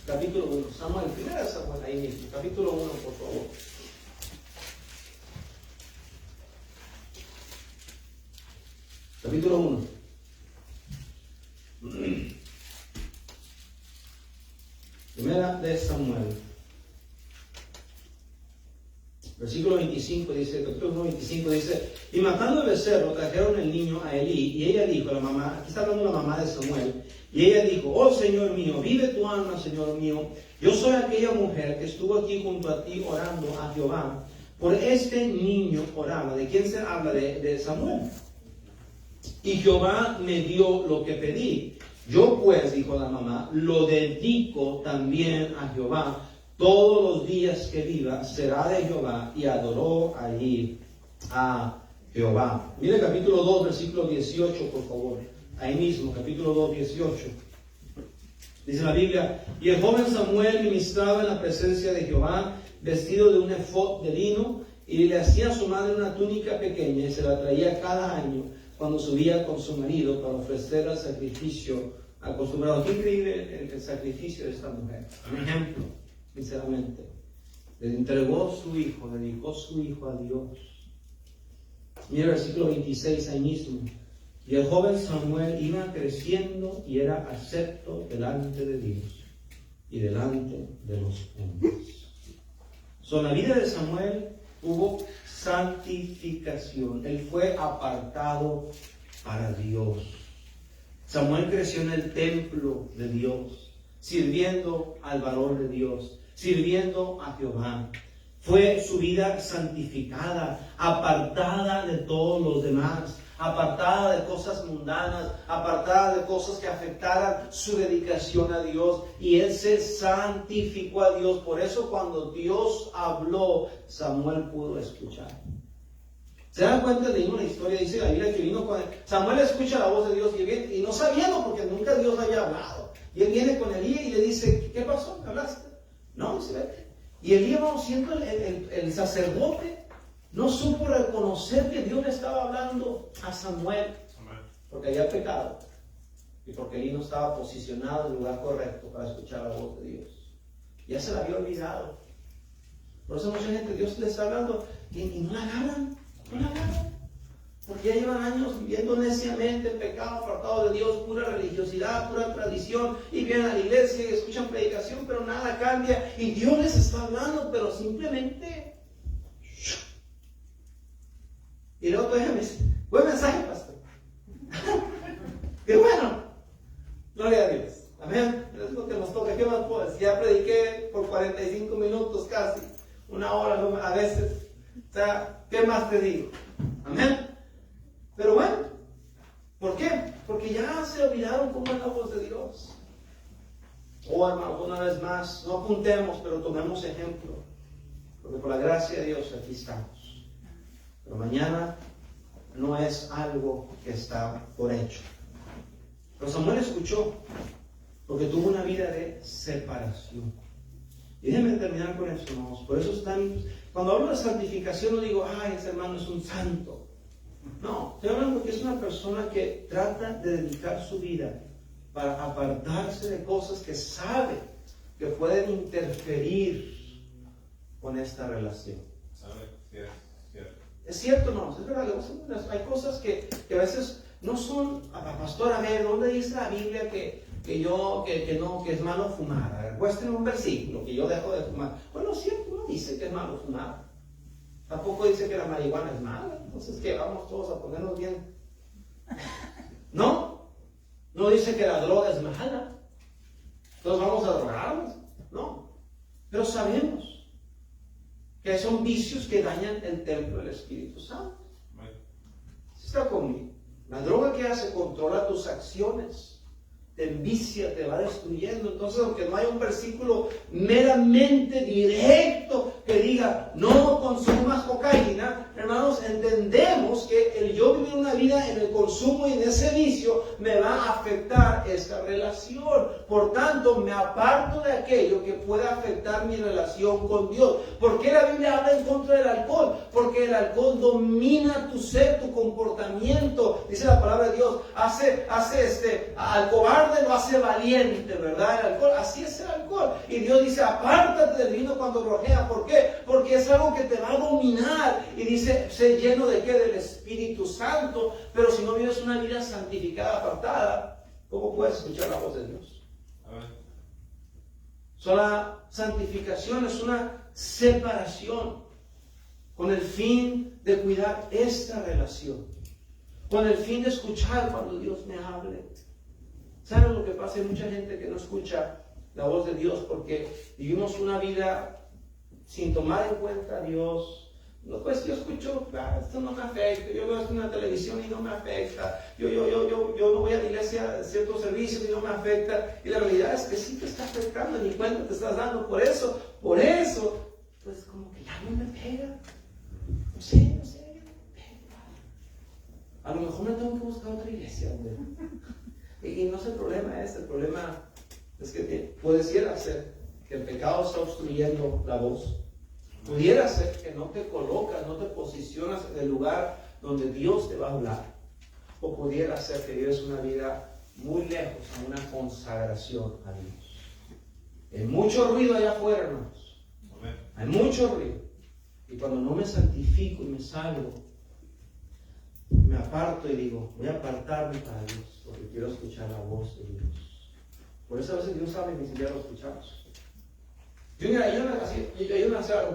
Capítulo 1. Samuel, 1 Samuel, ahí mismo. Capítulo 1, por favor. Capítulo 1. Primera de Samuel. Versículo 25 dice, capítulo 25 dice, y matando el becerro trajeron el niño a Elí, y ella dijo, la mamá, aquí está hablando la mamá de Samuel, y ella dijo, oh Señor mío, vive tu alma, Señor mío, yo soy aquella mujer que estuvo aquí junto a ti orando a Jehová, por este niño oraba. ¿De quién se habla? De Samuel. Y Jehová me dio lo que pedí. Yo pues, dijo la mamá, lo dedico también a Jehová. todos los días que viva será de Jehová, y adoró allí a Jehová. Mire capítulo 2, versículo 18, por favor. Ahí mismo, capítulo 2, 18. Dice la Biblia: y el joven Samuel ministraba en la presencia de Jehová, vestido de un efod de lino, y le hacía a su madre una túnica pequeña, y se la traía cada año cuando subía con su marido para ofrecer el sacrificio acostumbrado. Qué increíble el sacrificio de esta mujer. Un ejemplo, sinceramente. Le entregó su hijo, dedicó su hijo a Dios. Mira el versículo 26 ahí mismo. Y el joven Samuel iba creciendo y era acepto delante de Dios y delante de los hombres. En la vida de Samuel hubo santificación. Él fue apartado para Dios. Samuel creció en el templo de Dios, sirviendo al varón de Dios, sirviendo a Jehová. Fue su vida santificada, apartada de todos los demás, apartada de cosas mundanas, apartada de cosas que afectaran su dedicación a Dios, y él se santificó a Dios. Por eso cuando Dios habló, Samuel pudo escuchar. ¿Se dan cuenta? Leímos la historia, dice la Biblia que vino con él. Samuel escucha la voz de Dios y no sabiendo, porque nunca Dios había hablado. Y él viene con Elías y le dice: ¿qué pasó? ¿Me hablaste? No, dice, vete. Y Elías, siendo el sacerdote, no supo reconocer que Dios le estaba hablando a Samuel, porque había pecado y porque Elías no estaba posicionado en el lugar correcto para escuchar la voz de Dios. Ya se la había olvidado. Por eso mucha gente, Dios le está hablando y no la agarran, no la agarran. Porque ya llevan años viviendo neciamente en pecado, apartado de Dios, pura religiosidad, pura tradición, y vienen a la iglesia y escuchan predicación, pero nada cambia, y Dios les está hablando, pero simplemente... Y luego todavía me dice: buen mensaje, pastor. ¡Qué bueno! Gloria a Dios. Amén. Es lo que nos toca. ¿Qué más puedo decir? Ya prediqué por 45 minutos casi, una hora a veces. O sea, ¿qué más te digo? Amén. Pero bueno, ¿por qué? Porque ya se olvidaron cómo es la voz de Dios. Oh, hermano, una vez más, no apuntemos, pero tomemos ejemplo. Porque por la gracia de Dios aquí estamos. Pero mañana no es algo que está por hecho. Pero Samuel escuchó, porque tuvo una vida de separación. Y déjenme terminar con eso, hermanos. Por eso cuando hablo de santificación, no digo: ay, ese hermano es un santo. No, estoy hablando que es una persona que trata de dedicar su vida para apartarse de cosas que sabe que pueden interferir con esta relación. Es cierto, no, es verdad. Hay cosas que a veces no son: pastor, a ver, ¿dónde dice la Biblia que es malo fumar? Muéstrenme un versículo que yo dejo de fumar. Bueno, es cierto, no dice que es malo fumar. Tampoco dice que la marihuana es mala. Entonces, ¿qué? Vamos todos a ponernos bien. No dice que la droga es mala. Entonces vamos a drogarnos. No. Pero sabemos que son vicios que dañan el templo del Espíritu Santo. Está conmigo. La droga, que hace, controla tus acciones, te envicia, te va destruyendo. Entonces, aunque no haya un versículo meramente directo que diga: no consumas cocaína, hermanos, entendemos que el yo vivir una vida en el consumo y en ese vicio me va a afectar esta relación. Por tanto, me aparto de aquello que pueda afectar mi relación con Dios. ¿Por qué la Biblia habla en contra del alcohol? Porque el alcohol domina tu ser, tu comportamiento. Dice la palabra de Dios: hace al cobarde lo hace valiente, ¿verdad? El alcohol, así es el alcohol. Y Dios dice: apártate del vino cuando rojea. ¿Por qué? Porque es algo que te va a dominar. Y dice: sé lleno de ¿qué? Del Espíritu Santo. Pero si no vives una vida santificada, apartada, ¿cómo puedes escuchar la voz de Dios? La santificación es una separación con el fin de cuidar esta relación, con el fin de escuchar cuando Dios me hable. ¿Saben lo que pasa? Hay mucha gente que no escucha la voz de Dios porque vivimos una vida sin tomar en cuenta a Dios. No, pues yo escucho, esto no me afecta, yo veo esto en la televisión y no me afecta, yo no voy a la iglesia a ciertos servicios y no me afecta. Y la realidad es que sí te está afectando, ni cuenta te estás dando. Por eso Por eso, pues como que ya no me pega. No sé, no me pega. A lo mejor me tengo que buscar otra iglesia, güey. Y no es el problema ese, el problema es que pudiera ser que el pecado está obstruyendo la voz. Pudiera ser que no te colocas, no te posicionas en el lugar donde Dios te va a hablar. O pudiera ser que vives una vida muy lejos a una consagración a Dios. Hay mucho ruido allá afuera, hermanos. Hay mucho ruido. Y cuando no me santifico y me salgo, me aparto y digo, voy a apartarme para Dios, porque quiero escuchar la voz de Dios. Por eso a veces Dios sabe y ni siquiera lo escuchamos.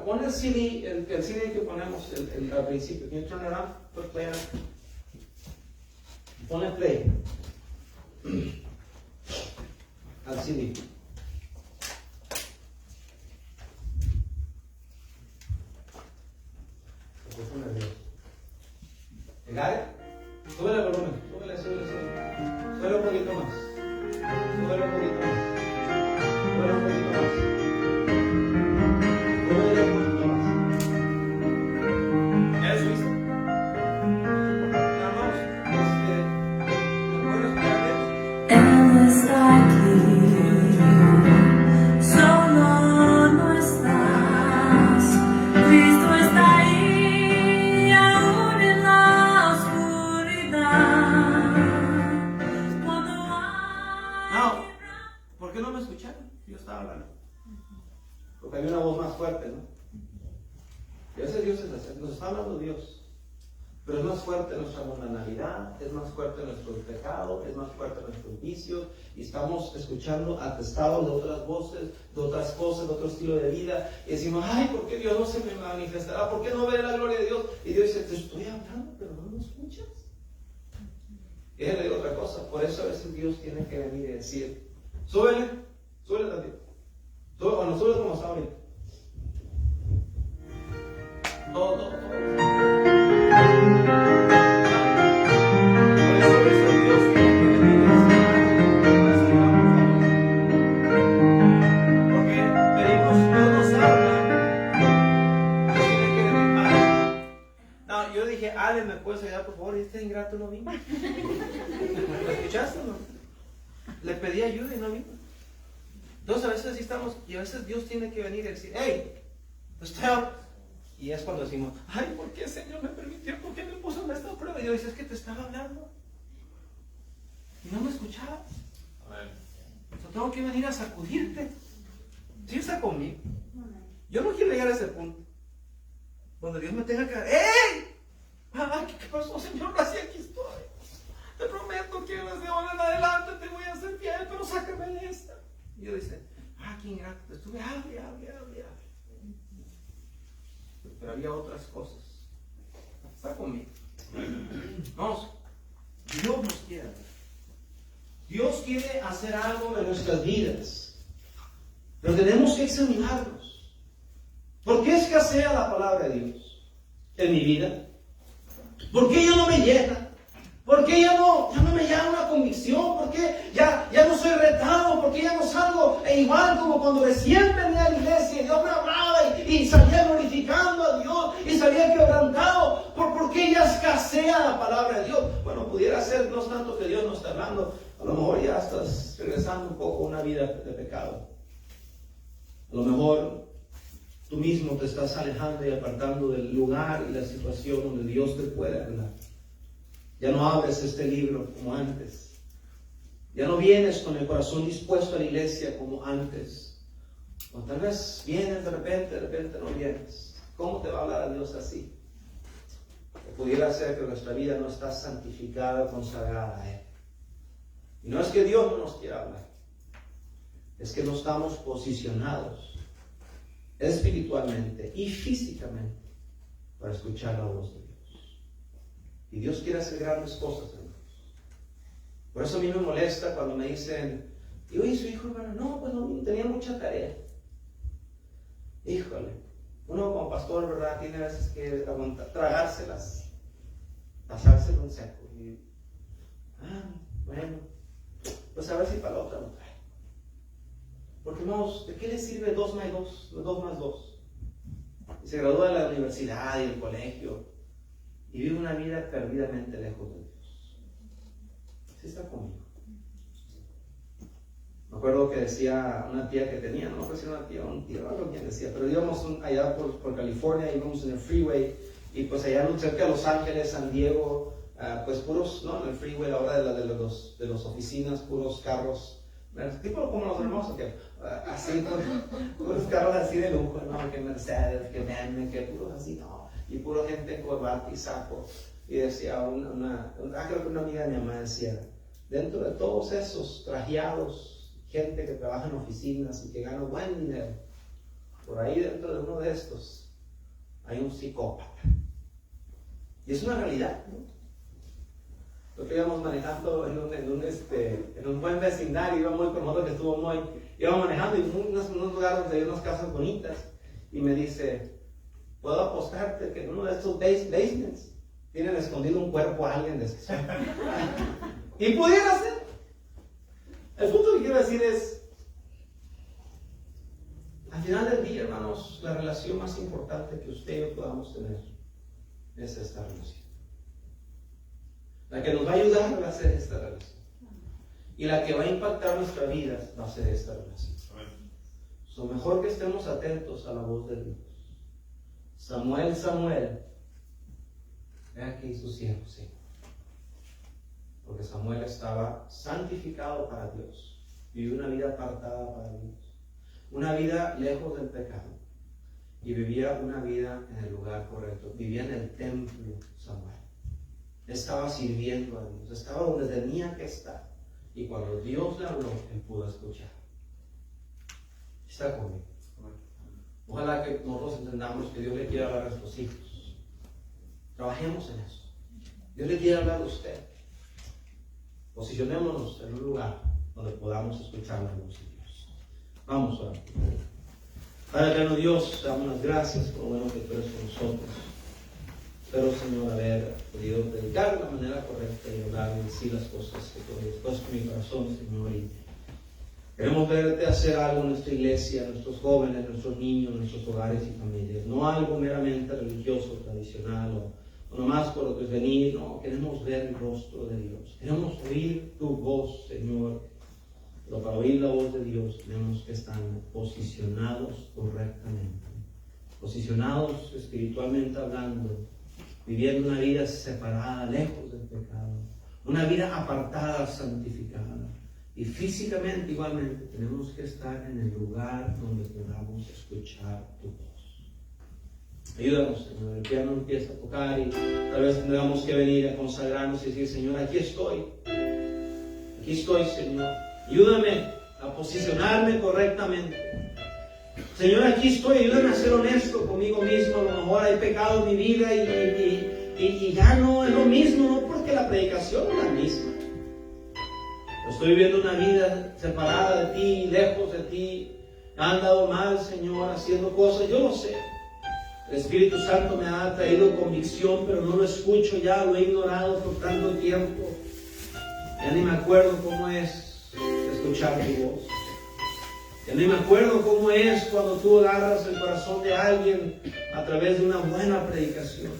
Pon el CD, el CD que ponemos al principio. Can you turn it on? Put play on. Ponle play al CD. ¿Got it? Súbele el volumen. Súbele. Súbele un poquito más. Súbele un poquito más. Súbele un poquito más. Súbele un poquito más. ¿Ya eso hizo? Hermanos, ¿me pueden explicar bien? Él está aquí, solo no estás. Cristo está ahí, aún en la oscuridad. Cuando hay... ¿Por qué no me escucharon? Yo estaba hablando. Porque había una voz más fuerte, ¿no? Y a veces Dios es así, nos está hablando Dios. Pero es más fuerte nuestra mundanalidad, es más fuerte nuestro pecado, es más fuerte nuestros vicios. Y estamos escuchando atestados de otras voces, de otras cosas, de otro estilo de vida. Y decimos, ay, ¿por qué Dios no se me manifestará? ¿Por qué no veré la gloria de Dios? Y Dios dice, te estoy hablando, pero no me escuchas. Y él le digo otra cosa, por eso a veces Dios tiene que venir y decir, súbele tantito. Bueno, súbele como está ahorita. Todo. Por eso Dios tiene que venir y decir, porque pedimos, Dios nos habla, Dios tiene que venir. No, yo dije, Ale, ¿me puedes ayudar por favor? Y este ingrato no vino. ¿Lo escuchaste o no? Le pedí ayuda y no vino. Entonces a veces sí estamos, y a veces Dios tiene que venir y decir, hey, y es cuando decimos, ay, ¿por qué Señor me permitió? ¿Por qué me puso en esta prueba? Y Dios dice, es que te estaba hablando y no me escuchabas. Yo tengo que venir a sacudirte. ¿Sí está conmigo? Yo no quiero llegar a ese punto donde Dios me tenga que, ¡hey! ¿Qué pasó, Señor? Así aquí estoy. Te prometo que desde ahora en adelante te voy a ser fiel, pero sácame de esta. Y yo dice, qué ingrato, te estuve, hable. Pero había otras cosas. Está conmigo. Vamos. Dios nos quiere. Dios quiere hacer algo en nuestras vidas. Pero tenemos que examinarnos. ¿Por qué escasea la palabra de Dios en mi vida? ¿Por qué ya no me llena? ¿Por qué ya no me llama una convicción? ¿Por qué ya no soy retado? ¿Por qué ya no salgo igual como cuando recién venía a la iglesia y Dios me hablaba y salía glorificando a Dios y salía quebrantado? ¿Por qué ya escasea la palabra de Dios? Bueno, pudiera ser, no es tanto que Dios no está hablando, a lo mejor ya estás regresando un poco a una vida de pecado. A lo mejor tú mismo te estás alejando y apartando del lugar y la situación donde Dios te puede hablar. Ya no abres este libro como antes. Ya no vienes con el corazón dispuesto a la iglesia como antes. O tal vez vienes de repente no vienes. ¿Cómo te va a hablar a Dios así? Que pudiera ser que nuestra vida no está santificada, consagrada a Él. Y no es que Dios no nos quiera hablar. Es que no estamos posicionados espiritualmente y físicamente para escuchar la voz de Dios. Y Dios quiere hacer grandes cosas, hermanos. Por eso a mí me molesta cuando me dicen, oye, su hijo, hermano, no, pues no, tenía mucha tarea. Híjole, uno como pastor, ¿verdad? Tiene a veces que aguantar, tragárselas, pasárselo un seco. Y, bueno, pues a ver si para la otra lo trae. Porque hermanos, ¿de qué le sirve 2 más 2? Y se gradúa de la universidad y el colegio y vive una vida perdidamente lejos de Dios. ¿Sí está conmigo? Me acuerdo que decía una tía que tenía, no sé si era una tía o un tío, no recuerdo quién decía, pero íbamos allá por California, íbamos en el freeway, y pues allá cerca de Los Ángeles, San Diego, pues puros, ¿no? En el freeway, la hora de las oficinas, puros carros, tipo como los hermosos, que así, puros carros así de lujo, ¿no? Que Mercedes, que Bentley, que puros así, no, y pura gente en corbata y saco. Y decía creo que una amiga de mi mamá decía, dentro de todos esos trajeados, gente que trabaja en oficinas y que gana buen dinero, por ahí dentro de uno de estos hay un psicópata. Y es una realidad, ¿no? Lo que íbamos manejando en un buen vecindario, íbamos con otro que estuvo muy, íbamos manejando y unos lugares donde hay unas casas bonitas, y me dice, puedo apostarte que en uno de estos basements tienen escondido un cuerpo a alguien de ese. Y pudiera ser. El punto que quiero decir es, al final del día, hermanos, la relación más importante que usted y yo podamos tener es esta relación. La que nos va a ayudar va a ser esta relación. Y la que va a impactar nuestra vida va a ser esta relación. Es lo mejor que estemos atentos a la voz de Dios. Samuel, Samuel, he aquí su siervo, Señor. Porque Samuel estaba santificado para Dios, vivió una vida apartada para Dios, una vida lejos del pecado, y vivía una vida en el lugar correcto, vivía en el templo. Samuel estaba sirviendo a Dios, estaba donde tenía que estar, y cuando Dios le habló, él pudo escuchar. Está conmigo. Ojalá que nosotros entendamos que Dios le quiere hablar a nuestros hijos. Trabajemos en eso. Dios le quiere hablar a usted. Posicionémonos en un lugar donde podamos escuchar la voz de Dios. Vamos a orar. Padre eterno Dios, damos las gracias por lo bueno que tú eres con nosotros. Espero, Señor, haber podido predicar de la manera correcta y hablar y decir las cosas que tú has puesto en mi corazón, Señor. Y queremos verte hacer algo en nuestra iglesia, nuestros jóvenes, nuestros niños, nuestros hogares y familias. No algo meramente religioso, tradicional o nomás por lo que es venir. No, queremos ver el rostro de Dios. Queremos oír tu voz, Señor. Pero para oír la voz de Dios tenemos que estar posicionados correctamente. Posicionados espiritualmente hablando. Viviendo una vida separada, lejos del pecado. Una vida apartada, santificada. Y físicamente igualmente tenemos que estar en el lugar donde podamos escuchar tu voz. Ayúdanos, Señor. El piano empieza a tocar y tal vez tendremos que venir a consagrarnos y decir, Señor, aquí estoy. Aquí estoy, Señor. Ayúdame a posicionarme correctamente. Señor, aquí estoy. Ayúdame a ser honesto conmigo mismo. A lo mejor hay pecado en mi vida y ya no es lo mismo, no porque la predicación es la misma. Estoy viviendo una vida separada de ti, lejos de ti. Me han dado mal, Señor, haciendo cosas. Yo lo sé. El Espíritu Santo me ha traído convicción, pero no lo escucho ya. Lo he ignorado por tanto tiempo. Ya ni me acuerdo cómo es escuchar tu voz. Ya ni me acuerdo cómo es cuando tú agarras el corazón de alguien a través de una buena predicación.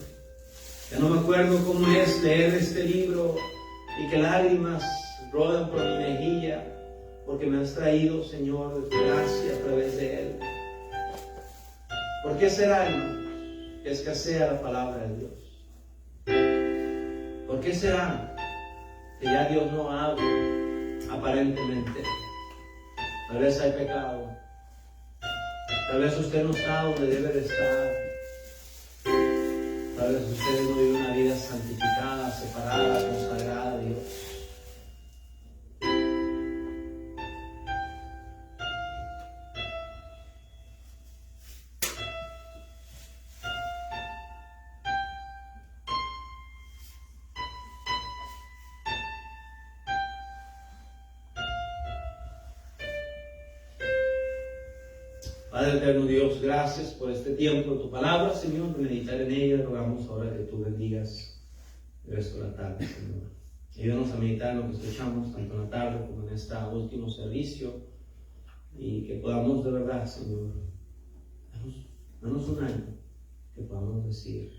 Ya no me acuerdo cómo es leer este libro y que lágrimas rodan por mi mejilla, porque me has traído, Señor, de tu gracia a través de él. ¿Por qué será, hermano, que escasea la palabra de Dios? ¿Por qué será que ya Dios no habla aparentemente? Tal vez hay pecado. Tal vez usted no está donde debe de estar. Tal vez usted no vive una vida santificada, separada, consagrada a Dios. Padre eterno Dios, gracias por este tiempo de tu palabra, Señor, de meditar en ella. Rogamos ahora que tú bendigas el resto de la tarde, Señor. Ayúdanos a meditar en lo que escuchamos, tanto en la tarde como en este último servicio. y que podamos de verdad, Señor, danos un año que podamos decir,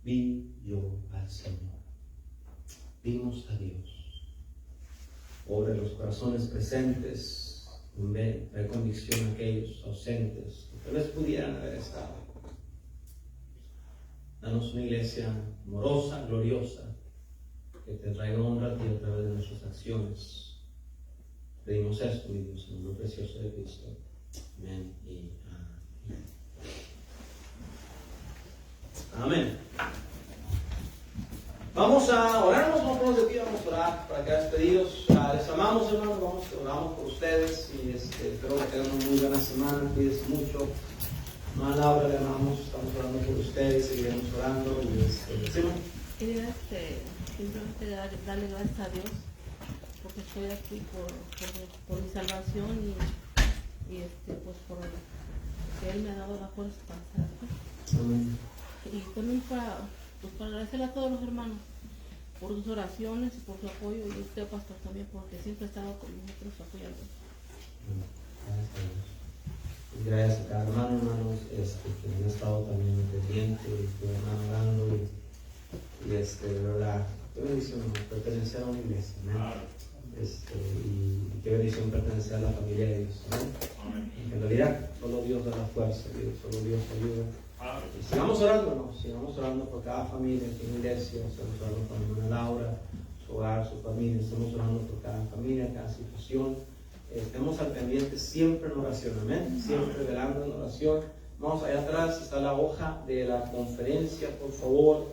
vi yo al Señor, vimos a Dios. Obre los corazones presentes, trae convicción a aquellos ausentes que tal vez pudieran haber estado. Danos una iglesia amorosa, gloriosa, que te traiga honra a ti a través de nuestras acciones. Pedimos esto, mi Dios, en el nombre precioso de Cristo. Amén y amén. Amén. Vamos a orarnos, vamos a ponernos de pie, vamos a orar para quedar despedidos. Les amamos, hermanos, oramos por ustedes y espero que tengan una muy buena semana. Cuídense mucho. No, Laura, le amamos, estamos orando por ustedes, seguiremos orando y decimos. Quería simplemente darle gracias a Dios porque estoy aquí por mi salvación y pues por que Él me ha dado la fuerza para estar aquí. Amén. Y también para agradecerle a todos los hermanos por sus oraciones y por su apoyo, y usted, pastor, también, porque siempre ha estado con nosotros apoyando. Gracias a Dios. Y gracias a cada hermanos que han estado también pendientes, que van orando y de verdad, qué bendición pertenecer a una iglesia, ¿no? Y qué bendición pertenecer a la familia de Dios, ¿no? En realidad, solo Dios da la fuerza, solo Dios ayuda. Y sigamos orando, ¿no? Sigamos orando por cada familia aquí en la iglesia, estamos orando por mi hermana Laura, su hogar, su familia, estamos orando por cada familia, cada situación. Estemos al pendiente siempre en oración, amén, siempre velando en oración. Vamos, allá atrás está la hoja de la conferencia, por favor,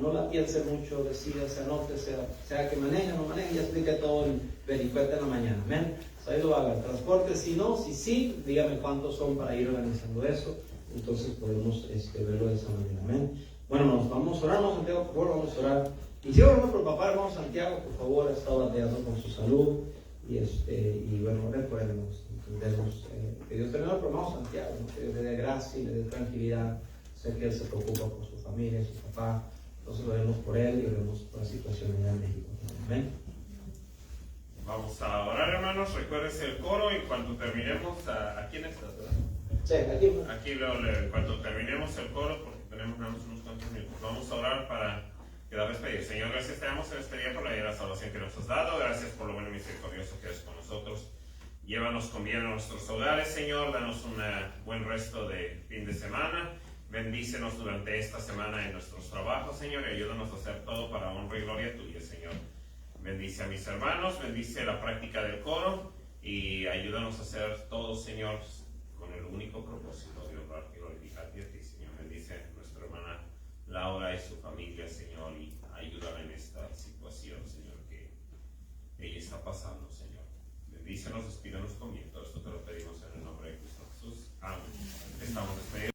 no la piense mucho, decídase, anótese, sea que maneje o no maneje, ya expliqué todo el vericueta en la mañana, amén. Ahí lo haga, el transporte, si no, si sí, dígame cuántos son para ir organizando eso, entonces podemos verlo de esa manera, amén. Bueno, nos vamos a orar, hermano Santiago, por favor, vamos a orar. Y si oramos por papá, hermano Santiago, por favor, ha estado batallando con su salud. Y bueno, recuerden, entendemos que Dios tenga por hermano Santiago, ¿no? Que Dios le dé gracia y le dé tranquilidad. Sé que Él se preocupa por su familia, su papá. Entonces oremos por Él y oremos por la situación allá en México. Amén. Vamos a orar, hermanos. Recuérdense el coro y cuando terminemos, ¿aquí en esta? Sí, aquí. Aquí cuando terminemos el coro, porque tenemos nada más unos cuantos minutos, vamos a orar para quedar despedidos. Señor, gracias te damos en este día por la salvación que nos has dado. Gracias por lo bueno y misericordioso que eres con nosotros. Llévanos con bien a nuestros hogares, Señor. Danos un buen resto de fin de semana. Bendícenos durante esta semana en nuestros trabajos, Señor, y ayúdanos a hacer todo para honra y gloria tuya, Señor. Bendice a mis hermanos, bendice la práctica del coro y ayúdanos a hacer todo, Señor, con el único propósito de honrar y glorificarte a ti, Señor. Bendice a nuestra hermana Laura y su familia, Señor, y ayúdala en esta situación, Señor, que ella está pasando, Señor. Bendícenos.